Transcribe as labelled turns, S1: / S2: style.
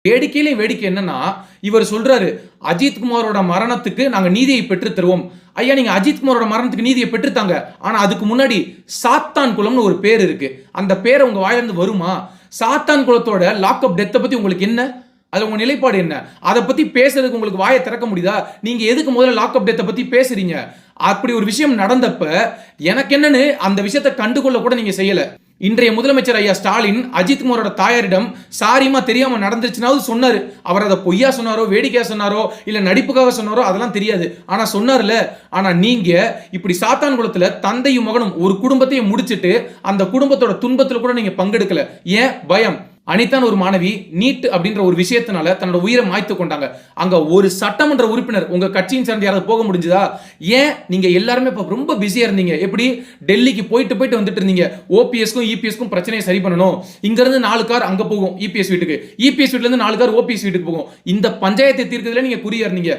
S1: வேடிக்கையிலே வேடிக்கை என்னன்னா, இவர் சொல்றாரு, அஜித் குமாரோட மரணத்துக்கு நாங்க நீதியை பெற்றுத் தருவோம். ஐயா, நீங்க அஜித் குமாரோட மரணத்துக்கு நீதியை பெற்றுத்தாங்க. ஆனா அதுக்கு முன்னாடி சாத்தான் குளம்னு ஒரு பேர் இருக்கு. அந்த பேர் உங்க வாயிலிருந்து வருமா? சாத்தான் குளத்தோட லாக்அப் டெத்தை பத்தி உங்களுக்கு என்ன? அதுல உங்க நிலைப்பாடு என்ன? அதை பத்தி பேசுறதுக்கு உங்களுக்கு வாயை திறக்க முடியுதா? நீங்க எதுக்கு முதல்ல லாக்அப் டெத்தை பத்தி பேசுறீங்க? அப்படி ஒரு விஷயம் நடந்தப்ப எனக்கு என்னன்னு அந்த விஷயத்தை கண்டுகொள்ள கூட நீங்க செய்யல. இன்றைய முதலமைச்சர் ஐயா ஸ்டாலின் அஜித் குமாரோட தாயாரிடம் சாரியமா தெரியாம நடந்துருச்சுனாவது சொன்னாரு. அவர் அதை பொய்யா சொன்னாரோ, வேடிக்கையா சொன்னாரோ, இல்ல நடிப்புக்காக சொன்னாரோ அதெல்லாம் தெரியாது. ஆனா சொன்னார்ல. ஆனா நீங்க இப்படி சாத்தான் குளத்துல தந்தையும் மகனும் ஒரு குடும்பத்தையும் முடிச்சிட்டு அந்த குடும்பத்தோட துன்பத்துல கூட நீங்க பங்கெடுக்கல. ஏன்? பயம். அனிதான் ஒரு மாணவி நீட் அப்படின்ற ஒரு விஷயத்தினால தன்னோட உயிரை மாய்த்து கொண்டாங்க. அங்க ஒரு சட்டமன்ற உறுப்பினர் உங்க கட்சியின் சேர்ந்து யாராவது போக முடிஞ்சதா? ஏன் நீங்க எல்லாருமே இப்ப ரொம்ப பிஸியா இருந்தீங்க? எப்படி டெல்லிக்கு போயிட்டு வந்துட்டு இருந்தீங்க? ஓபிஎஸ்க்கும் இபிஎஸ்க்கும் பிரச்சனையை சரி பண்ணணும். இங்க இருந்து 4 கார் அங்க போகும் இபிஎஸ் வீட்டுக்கு, இபிஎஸ் வீட்டுல இருந்து 4 கார் ஓபிஎஸ் வீட்டுக்கு போகும். இந்த பஞ்சாயத்தை தீர்க்கிறதுல நீங்க குறியா இருந்தீங்க.